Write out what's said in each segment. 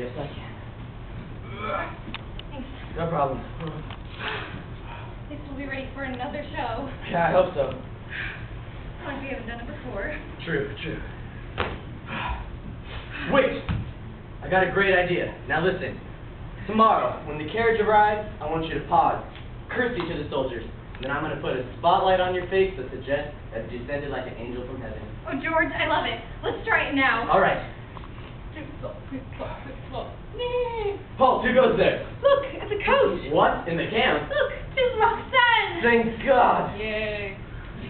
Yes, I can. Thanks. No problem. At least we'll be ready for another show. Yeah, I hope so. Like we haven't done it before. True. Wait! I got a great idea. Now listen. Tomorrow, when the carriage arrives, I want you to pause, curtsy to the soldiers, and then I'm going to put a spotlight on your face that suggests that you descended like an angel from heaven. Oh, George, I love it. Let's try it now. All right. Paul, who goes there? Look, it's a coach. What? In the camp? Look, it's Roxanne. Thank God. Yay.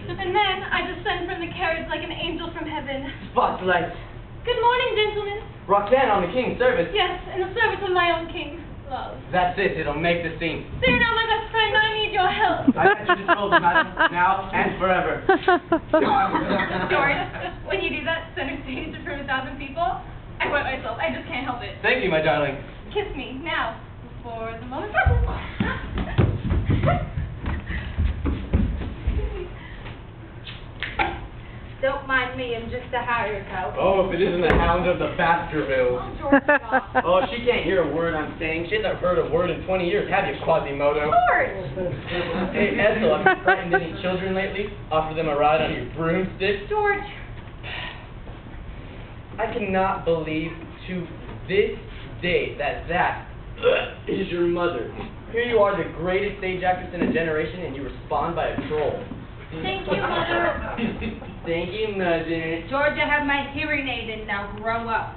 And then I descend from the carriage like an angel from heaven. Spotlight. Good morning, gentlemen. Roxanne on the king's service. Yes, in the service of my own king, love. That's it. It'll make the scene. There now, my best friend. I need your help. I got you disposed, madam, now and forever. George, when you do that center stage in front of 1,000 people, I wet myself. I just can't help it. Thank you, my darling. Kiss me now, before the moment. Don't mind me, I'm just a hired cow. Oh, if it isn't the hound of the Baskervilles. Oh, George, stop. Oh, she can't hear a word I'm saying. She hasn't heard a word in 20 years, have you, Quasimodo? George! Hey, Ethel, have you frightened any children lately? Offer them a ride on your broomstick? George! I cannot believe to this day that is your mother. Here you are, the greatest stage actress in a generation, and you respond by a troll. Thank you, Mother. Thank you, Mother. George, I have my hearing aid in, now grow up.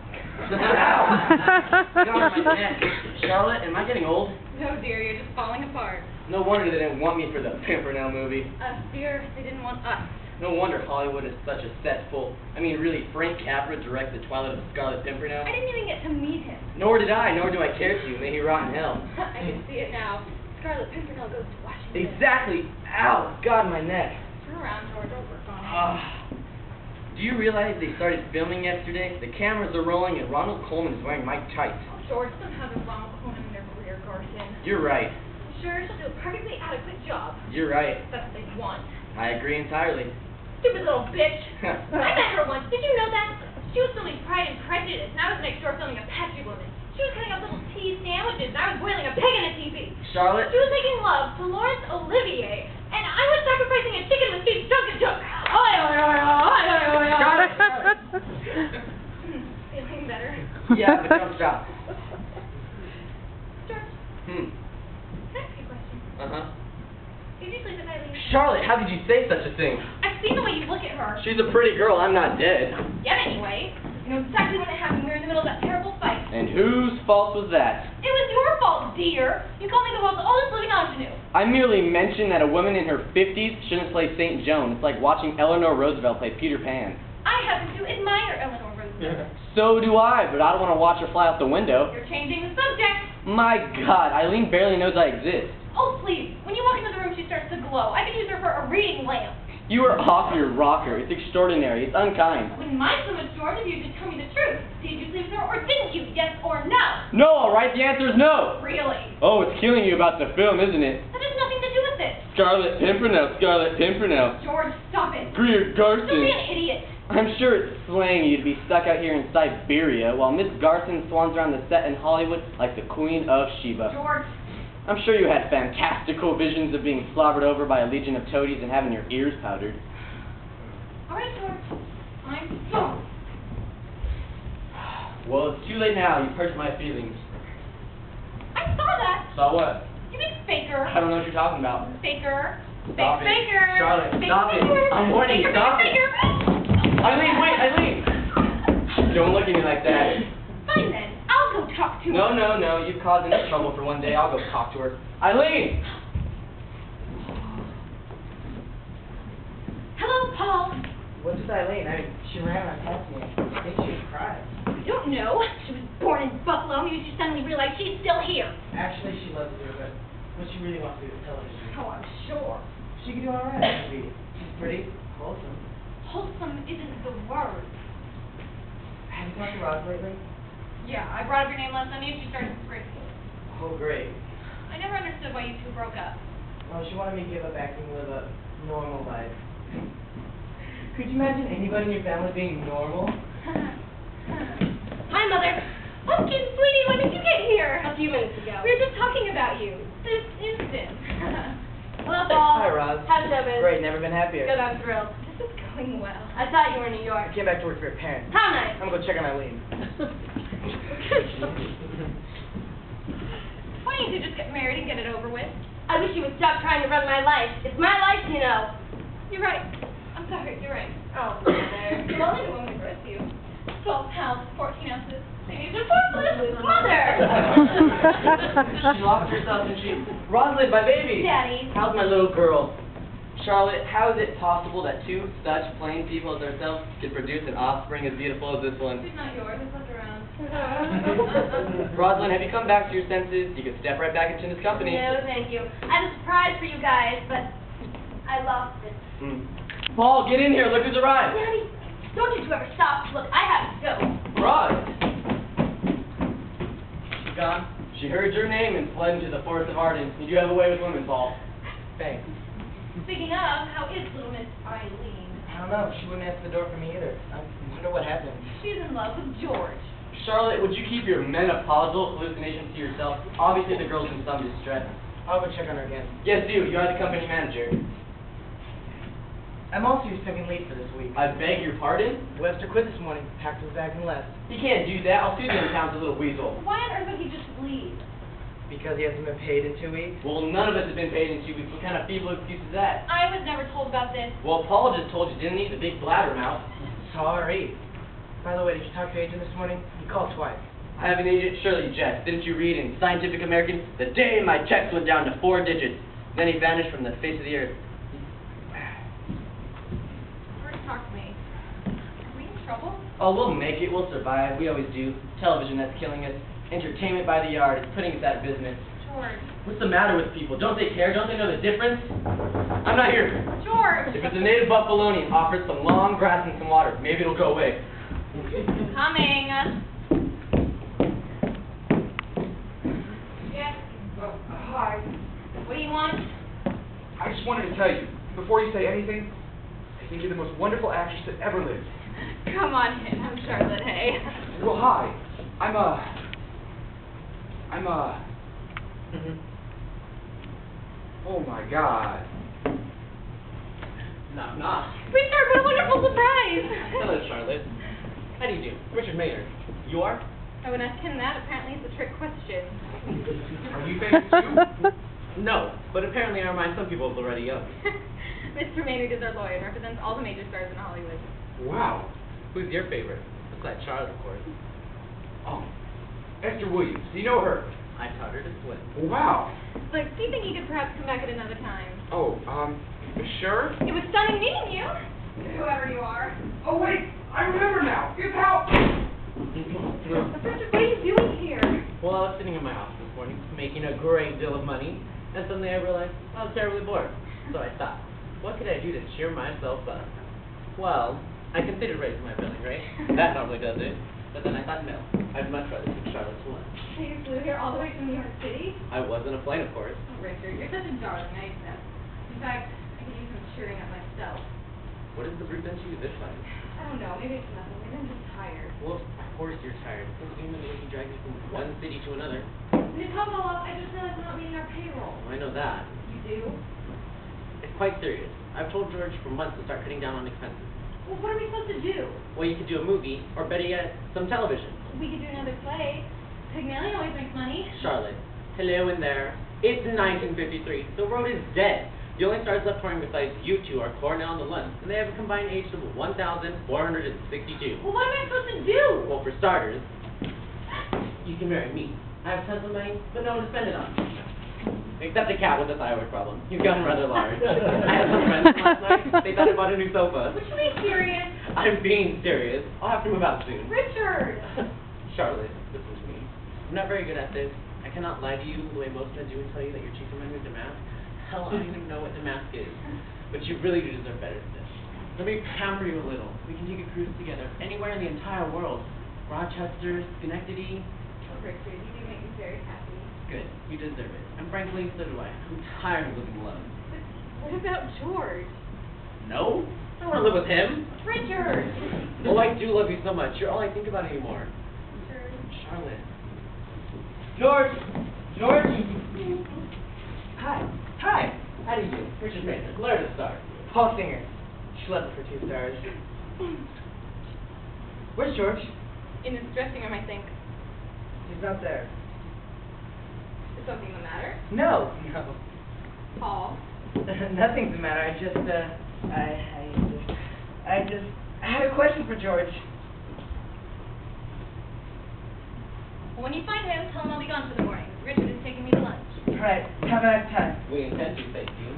Ow! Get on my neck. Charlotte, am I getting old? No, dear, you're just falling apart. No wonder they didn't want me for the Pimpernel movie. Dear, they didn't want us. No wonder Hollywood is such a cesspool. I mean, really, Frank Capra directed The Twilight of the Scarlet Pimpernel? I didn't even get to meet him. Nor did I, nor do I care to. May he rot in hell. I can see it now. Scarlet Pimpernel goes to Washington. Exactly! Ow! God, my neck. Turn around, George. Don't work on it. Do you realize they started filming yesterday? The cameras are rolling and Ronald Coleman is wearing my tights. Oh, George, some have a Ronald Coleman in their career, Garson. You're right. I'm sure she'll do a perfectly adequate job. You're right. That's what they want. I agree entirely. Stupid little bitch. I met her once. Did you know that? She was filming Pride and Prejudice, and I was next door filming Apache Woman. She was cutting up little tea sandwiches, and I was boiling a pig in a teepee. Charlotte? She was making love to Laurence Olivier, and I was sacrificing a chicken with beef chunk and chunk. Charlotte! Feeling better? Yeah, but don't stop. George, can I ask you a question? Uh-huh. Did you sleep with Eileen? Charlotte, how could you say such a thing? I've seen the way you look at her. She's a pretty girl. I'm not dead. Yet anyway. You know exactly when it happened. We were in the middle of that terrible fight. And whose fault was that? It was your fault, dear. You called me the world's oldest living ingenue. I merely mentioned that a woman in her 50s shouldn't play St. Joan. It's like watching Eleanor Roosevelt play Peter Pan. I happen to admire Eleanor Roosevelt. So do I, but I don't want to watch her fly out the window. You're changing the subject. My God, Eileen barely knows I exist. Oh, please. When you walk into the room, she starts to glow. I could use her for a reading lamp. You are off your rocker. It's extraordinary. It's unkind. I wouldn't mind so much, George, if you just tell me the truth. Did you sleep with her or didn't you? Yes or no? No, all right. The answer is no. Really? Oh, it's killing you about the film, isn't it? That has nothing to do with it. Scarlet Pimpernel, Scarlet Pimpernel. George, stop it. Greer Garson. Don't be an idiot. I'm sure it's slaying you to be stuck out here in Siberia while Miss Garson swans around the set in Hollywood like the Queen of Sheba. George. I'm sure you had fantastical visions of being slobbered over by a legion of toadies and having your ears powdered. All right, George. I'm sorry. Well, it's too late now. You hurt my feelings. I saw that. Saw what? You big faker. I don't know what you're talking about. Faker. Stop it. Faker. Charlotte, Fake stop it. faker. I'm warning you. Faker, Stop it. faker. Eileen, wait, Eileen! Don't look at me like that. Fine then. I'll go talk to her. No. You've caused enough trouble for one day. I'll go talk to her. Eileen! Hello, Paul. What's with Eileen? I mean, she ran on past me. I think she was crying. I don't know. She was born in Buffalo. Maybe she suddenly realized she's still here. Actually, she loves to do it, but what she really wants to do is television. Oh, I'm sure. She can do all right. She's pretty, wholesome. Wholesome isn't the word. Have you talked to Roz lately? Yeah, I brought up your name last Sunday and she started grade school. Oh, great. I never understood why you two broke up. Well, she wanted me to give up acting and live a normal life. Could you imagine anybody in your family being normal? Hi, Mother. Pumpkin, sweetie, pause. How's showbiz? Great, never been happier. Good, I'm thrilled. This is going well. I thought you were in New York. I came back to work for your parents. How nice. I'm gonna go check on Eileen. Why don't you just get married and get it over with? I wish you would stop trying to run my life. It's my life, you know. You're right. I'm sorry, you're right. Oh, Mother. You're only the woman who birthed you. 12 pounds, 14 ounces. Maybe it's a forklift. Mother! She lost herself and she... Rosalind, my baby! Daddy. How's my little girl? Charlotte, how is it possible that two such plain people as ourselves could produce an offspring as beautiful as this one? She's not yours. It's left around. Rosalind, have you come back to your senses? You can step right back into this company. No, thank you. I have a surprise for you guys, but I lost it. Paul, get in here. Look who's arrived. Daddy, don't you two ever stop. Look, I have to go. Rod. She's gone. She heard your name and fled into the forest of Arden. You do have a way with women, Paul. Thanks. Speaking of, how is little Miss Eileen? I don't know. She wouldn't answer the door for me either. I wonder what happened. She's in love with George. Charlotte, would you keep your menopausal hallucinations to yourself? Obviously, the girl's in some distress. I'll go check on her again. Yes, do. You are the company manager. I'm also your second lead for this week. I beg your pardon? Webster quit this morning. Packed his bag and left. He can't do that. I'll sue the town's a little weasel. Why on earth would he just leave? Because he hasn't been paid in 2 weeks? Well, none of us have been paid in 2 weeks. What kind of feeble excuse is that? I was never told about this. Well, Paul just told you, didn't he? The big blabbermouth. Sorry. By the way, did you talk to your agent this morning? He called twice. I have an agent, Shirley Jess. Didn't you read in Scientific American? The day my checks went down to 4 digits. Then he vanished from the face of the earth. First, talk to me. Are we in trouble? Oh, we'll make it. We'll survive. We always do. Television, that's killing us. Entertainment by the yard is putting us out of business. George. What's the matter with people? Don't they care? Don't they know the difference? I'm not here. George! If it's a native buffalonian, offer it some long grass and some water. Maybe it'll go away. Coming. Yes. Hi. What do you want? I just wanted to tell you, before you say anything, I think you're the most wonderful actress that ever lived. Come on in. I'm Charlotte, hey. Well, hi. I'm oh my God. Knock, knock. Richard, what a wonderful surprise! Hello, Charlotte. How do you do? Richard Maynard. You are? I would ask him that. Apparently it's a trick question. Are you famous too? No, but apparently in our minds some people have already up. Mr. Maynard is our lawyer and represents all the major stars in Hollywood. Wow. Who's your favorite? Besides Charlotte, of course. Oh, Esther Williams. Do you know her? I taught her to swim. Wow. Look, do you think you could perhaps come back at another time? Oh, sure? It was stunning meeting you, whoever you are. Oh, wait. I remember now. It's how... Richard, what are you doing here? Well, I was sitting in my office this morning, making a great deal of money, and suddenly I realized I was terribly bored. So I thought, what could I do to cheer myself up? Well, I considered raising my billing rate. That normally does it. But then I thought, no, I'd much rather take Charlotte to lunch. So you flew here all the way from New York City? I was on a plane, of course. Oh, Richard, you're such a darling, I accept. In fact, I could use some cheering up myself. What is the brute done to you this time? I don't know, maybe it's nothing. Maybe I'm just tired. Well, of course you're tired. It's human that we can drag you from one city to another. To top it all off, I just realized we're not meeting our payroll. I know that. You do? It's quite serious. I've told George for months to start cutting down on expenses. Well, what are we supposed to do? Well, you could do a movie, or better yet, some television. We could do another play. Pygmalion always makes money. Charlotte, hello in there. It's 1953. The road is dead. The only stars left touring besides you two are Cornell and the Lund, and they have a combined age of 1,462. Well, what am I supposed to do? Well, for starters, you can marry me. I have tons of money, but no one to spend it on. Except the cat with the thyroid problem. You've gotten rather large. I had some friends last night. They thought I bought a new sofa. Would you be serious? I'm being serious. I'll have to move out soon. Richard! Charlotte, listen to me. I'm not very good at this. I cannot lie to you the way most men do and tell you that your chief amendment is a mask. Hell, I don't even know what the mask is. But you really do deserve better than this. Let me pamper you a little. We can take a cruise together anywhere in the entire world. Rochester, Schenectady. Oh, Richard, you do make me very happy. Good. You deserve it. And frankly, so do I. I'm tired of living alone. But what about George? No? I don't want to live with him. Richard! Oh, I do love you so much. You're all I think about anymore. Richard. Charlotte. George! George! Hi. Hi. How do you do? Richard Mason, Mirada star. Paul Singer. She left it for 2 stars. Where's George? In his dressing room, I think. He's not there. Is something the matter? No. Paul? Nothing's the matter. I had a question for George. When you find him, tell him I'll be gone for the morning. Richard is taking me to lunch. All right. Have a nice time. We intend to, thank you.